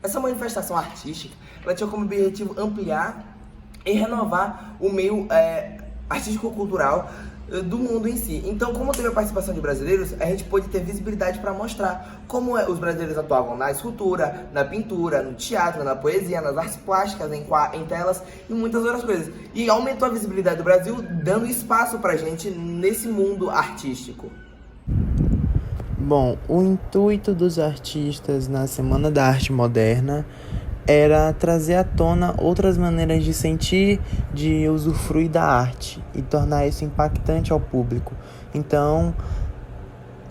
Essa manifestação artística, ela tinha como objetivo ampliar e renovar o meio artístico-cultural do mundo em si. Então, como teve a participação de brasileiros, a gente pôde ter visibilidade para mostrar como os brasileiros atuavam na escultura, na pintura, no teatro, na poesia, nas artes plásticas, em telas e muitas outras coisas. E aumentou a visibilidade do Brasil, dando espaço pra gente nesse mundo artístico. Bom, o intuito dos artistas na Semana da Arte Moderna era trazer à tona outras maneiras de sentir, de usufruir da arte e tornar isso impactante ao público. Então,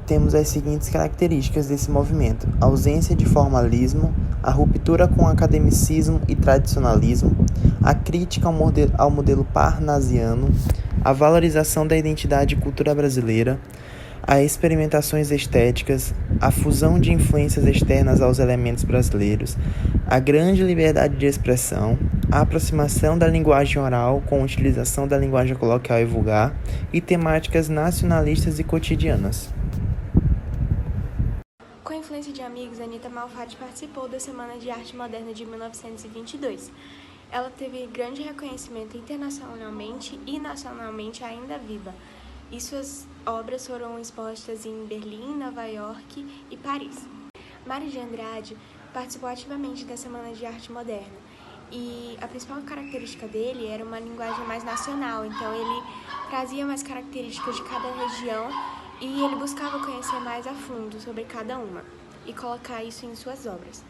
temos as seguintes características desse movimento: a ausência de formalismo, a ruptura com o academicismo e tradicionalismo, a crítica ao modelo parnasiano, a valorização da identidade e cultura brasileira, as experimentações estéticas, a fusão de influências externas aos elementos brasileiros, a grande liberdade de expressão, a aproximação da linguagem oral com a utilização da linguagem coloquial e vulgar e temáticas nacionalistas e cotidianas. Com a influência de amigos, Anita Malfatti participou da Semana de Arte Moderna de 1922. Ela teve grande reconhecimento internacionalmente e nacionalmente ainda viva, e suas obras foram expostas em Berlim, Nova York e Paris. Mário de Andrade participou ativamente da Semana de Arte Moderna, e a principal característica dele era uma linguagem mais nacional, então ele trazia mais características de cada região e ele buscava conhecer mais a fundo sobre cada uma e colocar isso em suas obras.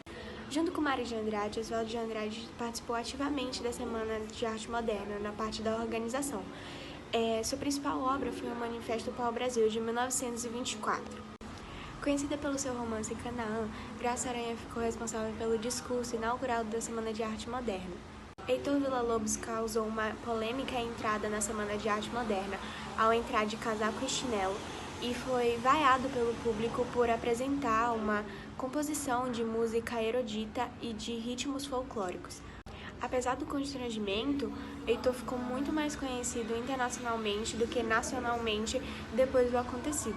Junto com Mário de Andrade, Oswaldo de Andrade participou ativamente da Semana de Arte Moderna na parte da organização. Sua principal obra foi o Manifesto Pau-Brasil, de 1924. Conhecida pelo seu romance Canaã, Graça Aranha ficou responsável pelo discurso inaugural da Semana de Arte Moderna. Heitor Villa-Lobos causou uma polêmica entrada na Semana de Arte Moderna ao entrar de casaco e chinelo e foi vaiado pelo público por apresentar uma composição de música erudita e de ritmos folclóricos. Apesar do constrangimento, Heitor ficou muito mais conhecido internacionalmente do que nacionalmente depois do acontecido.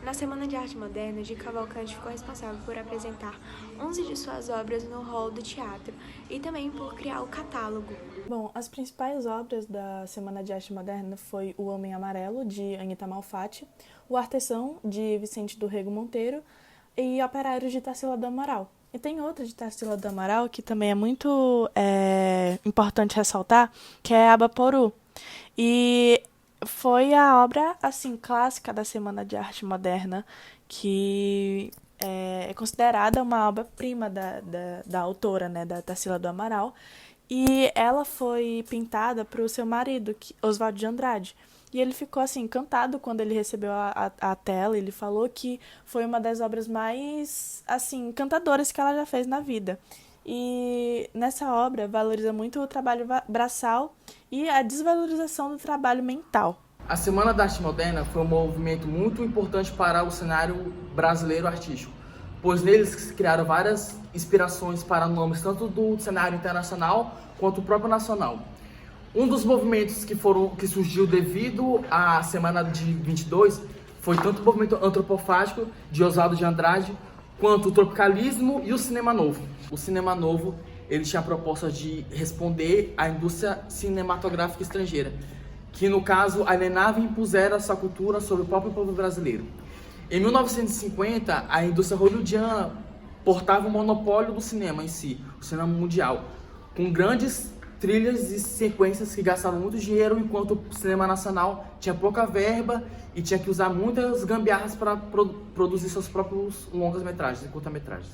Na Semana de Arte Moderna, Di Cavalcanti ficou responsável por apresentar 11 de suas obras no hall do teatro e também por criar o catálogo. Bom, as principais obras da Semana de Arte Moderna foi O Homem Amarelo, de Anita Malfatti, O Artesão, de Vicente do Rego Monteiro e Operários, de Tarsila do Amaral. E tem outra de Tarsila do Amaral que também é muito importante ressaltar, que é Abaporu. E foi a obra assim clássica da Semana de Arte Moderna, que é considerada uma obra-prima da autora, né, da Tarsila do Amaral. E ela foi pintada para o seu marido, Oswaldo de Andrade. E ele ficou assim encantado quando ele recebeu a tela. Ele falou que foi uma das obras mais assim encantadoras que ela já fez na vida. E nessa obra valoriza muito o trabalho braçal e a desvalorização do trabalho mental. A Semana da Arte Moderna foi um movimento muito importante para o cenário brasileiro artístico, pois neles se criaram várias inspirações para nomes tanto do cenário internacional quanto do próprio nacional. Um dos movimentos que surgiu devido à Semana de 22 foi tanto o movimento antropofágico de Oswaldo de Andrade, quanto o tropicalismo e o cinema novo. O cinema novo, ele tinha a proposta de responder à indústria cinematográfica estrangeira, que no caso alienava e impusera sua cultura sobre o próprio povo brasileiro. Em 1950, a indústria hollywoodiana portava o monopólio do cinema em si, o cinema mundial, com grandes trilhas e sequências que gastavam muito dinheiro, enquanto o cinema nacional tinha pouca verba e tinha que usar muitas gambiarras para produzir seus próprios longas-metragens e curta-metragens.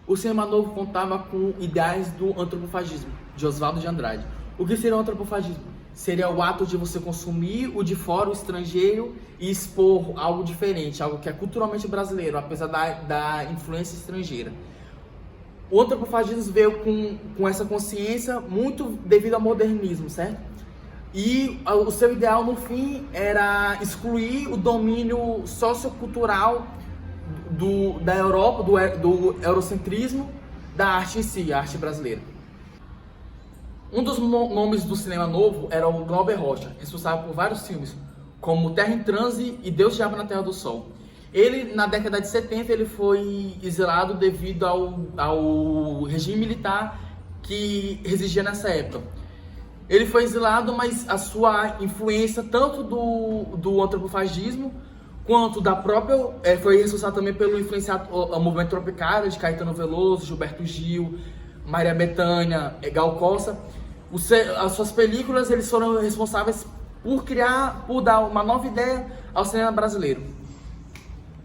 O cinema novo contava com ideais do antropofagismo, de Oswaldo de Andrade. O que seria o antropofagismo? Seria o ato de você consumir o de fora, o estrangeiro, e expor algo diferente, algo que é culturalmente brasileiro, apesar da influência estrangeira. O antropofagismo veio com essa consciência muito devido ao modernismo, certo? E o seu ideal, no fim, era excluir o domínio sociocultural da Europa, do eurocentrismo, da arte em si, a arte brasileira. Um dos nomes do cinema novo era o Glauber Rocha, responsável por vários filmes, como Terra em Transe e Deus, Diabo na Terra do Sol. Ele, na década de 70, ele foi exilado devido ao regime militar que residia nessa época. Ele foi exilado, mas a sua influência, tanto do antropofagismo, quanto da própria... foi responsável também pelo influenciar o movimento tropicário de Caetano Veloso, Gilberto Gil, Maria Bethânia, Gal Costa. As suas películas, eles foram responsáveis por dar uma nova ideia ao cinema brasileiro.